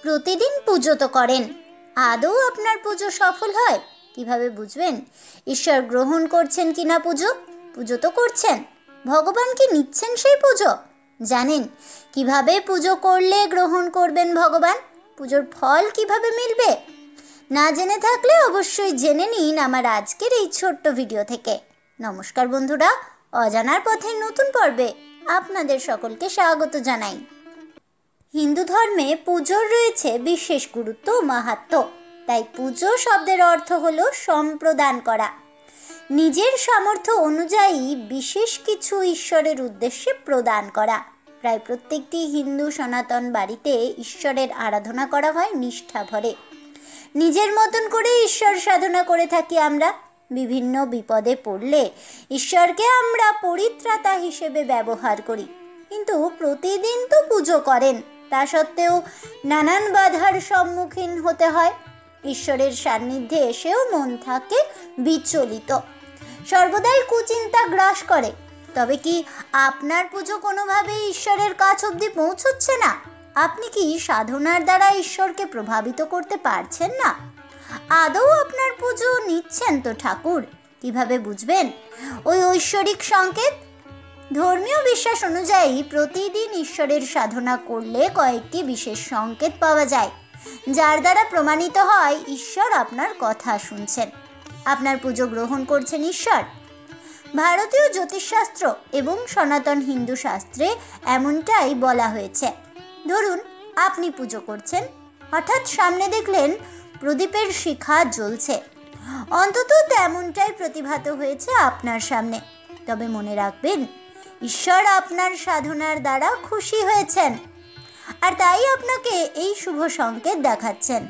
প্রতিদিন পুজো তো করেন, আদৌ আপনার পুজো সফল হয়? কিভাবে বুঝবেন ঈশ্বর গ্রহণ করছেন কিনা? পুজো তো করছেন, ভগবান কি নিচ্ছেন সেই পুজো? জানেন কিভাবে পুজো করলে গ্রহণ করবেন ভগবান? পুজোর ফল কিভাবে মিলবে? না জেনে থাকলে অবশ্যই জেনে নিন আমার আজকের এই ছোট্ট ভিডিও থেকে। নমস্কার বন্ধুরা, অজানার পথের নতুন পর্বে আপনাদের সকলকে স্বাগত জানাই। হিন্দু ধর্মে পুজোর রয়েছে বিশেষ গুরুত্ব ও মাহাত্ম্য। তাই পুজো শব্দের অর্থ হলো সম্প্রদান করা, নিজের সামর্থ্য অনুযায়ী বিশেষ কিছু ঈশ্বরের উদ্দেশ্যে প্রদান করা। প্রায় প্রত্যেকটি হিন্দু সনাতন বাড়িতে ঈশ্বরের আরাধনা করা হয় নিষ্ঠা ভরে। নিজের মতন করে ঈশ্বর সাধনা করে থাকি আমরা। বিভিন্ন বিপদে পড়লে ঈশ্বরকে আমরা পরিত্রাতা হিসেবে ব্যবহার করি, কিন্তু প্রতিদিন তো পুজো করেন, তা সত্ত্বেও নানান বাধার সম্মুখীন হতে হয়। ঈশ্বরের সান্নিধ্যে এসেও মন থাকে বিচলিত, সর্বদাই কুচিন্তা গ্রাস করে। তবে কি আপনার পুজো কোনোভাবেই ঈশ্বরের কাছ অবধি পৌঁছচ্ছে না? আপনি কি সাধনার দ্বারা ঈশ্বরকে প্রভাবিত করতে পারছেন না? আদৌ আপনার পুজো নিচ্ছেন তো ঠাকুর? কিভাবে বুঝবেন ওই ঐশ্বরিক সংকেত? ধর্মীয় বিশ্বাস অনুযায়ী প্রতিদিন ঈশ্বরের সাধনা করলে কয়েকটি বিশেষ সংকেত পাওয়া যায়, যার দ্বারা প্রমাণিত হয় ঈশ্বর আপনার কথা শুনছেন, আপনার পুজো গ্রহণ করছেন ঈশ্বর। ভারতীয় জ্যোতিষশাস্ত্র এবং সনাতন হিন্দু শাস্ত্রে এমনটাই বলা হয়েছে। ধরুন আপনি পুজো করছেন, হঠাৎ সামনে দেখলেন প্রদীপের শিখা জ্বলছে, অন্তত তেমনটাই প্রতিভাত হয়েছে আপনার সামনে। তবে মনে রাখবেন, ঈশ্বর আপনার সাধনার দ্বারা খুশি হয়েছেন, আর তাই আপনাকে এই শুভ সংকেত দেখাচ্ছেন।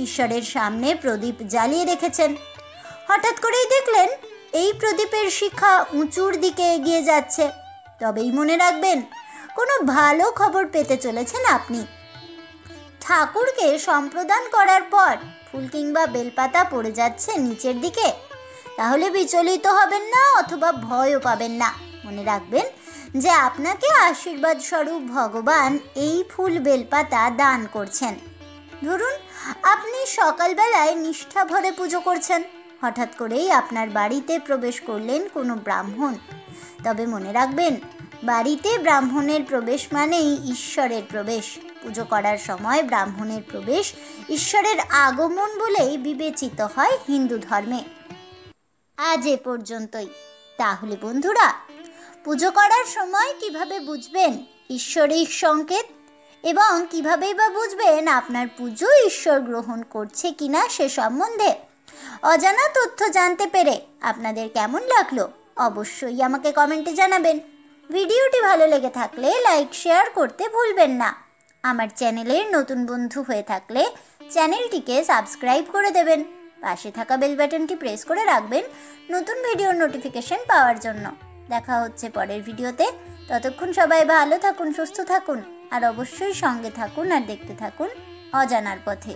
ঈশ্বরের সামনে প্রদীপ জ্বালিয়ে রেখেছেন, হঠাৎ করেই দেখলেন এই প্রদীপের শিখা উঁচুর দিকে এগিয়ে যাচ্ছে, তবেই মনে রাখবেন কোনো ভালো খবর পেতে চলেছেন আপনি। ঠাকুরকে সম্প্রদান করার পর ফুল কিংবা বেলপাতা পড়ে যাচ্ছে নিচের দিকে, তাহলে বিচলিত হবেন না অথবা ভয়ও পাবেন না। মনে রাখবেন যে আপনাকে আশীর্বাদ স্বরূপ ভগবান এই ফুল বেলপাতা দান করছেন। ধরুন আপনি সকালবেলায় নিষ্ঠা ভরে পুজো করছেন, হঠাৎ করেই আপনার বাড়িতে প্রবেশ করলেন কোনো ব্রাহ্মণ। তবে মনে রাখবেন, বাড়িতে ব্রাহ্মণের প্রবেশ মানেই ঈশ্বরের প্রবেশ। পুজো করার সময় ব্রাহ্মণের প্রবেশ ঈশ্বরের আগমন বলেই বিবেচিত হয় হিন্দু ধর্মে। আজ এ পর্যন্তই। তাহলে বন্ধুরা, পুজো করার সময় কিভাবে বুঝবেন ঈশ্বরিক সংকেত, এবং কিভাবেই বা বুঝবেন আপনার পুজো ঈশ্বর গ্রহণ করছে কিনা সে সম্বন্ধে অজানা তথ্য জানতে পেরে আপনাদের কেমন লাগলো অবশ্যই আমাকে কমেন্টে জানাবেন। ভিডিওটি ভালো লেগে থাকলে লাইক শেয়ার করতে ভুলবেন না। আমার চ্যানেলের নতুন বন্ধু হয়ে থাকলে চ্যানেলটিকে সাবস্ক্রাইব করে দেবেন, পাশে থাকা বেল বাটনটি প্রেস করে রাখবেন নতুন ভিডিওর নোটিফিকেশন পাওয়ার জন্য। দেখা হচ্ছে পরের ভিডিওতে। ততক্ষণ সবাই ভালো থাকুন, সুস্থ থাকুন, আর অবশ্যই সঙ্গে থাকুন আর দেখতে থাকুন অজানার পথে।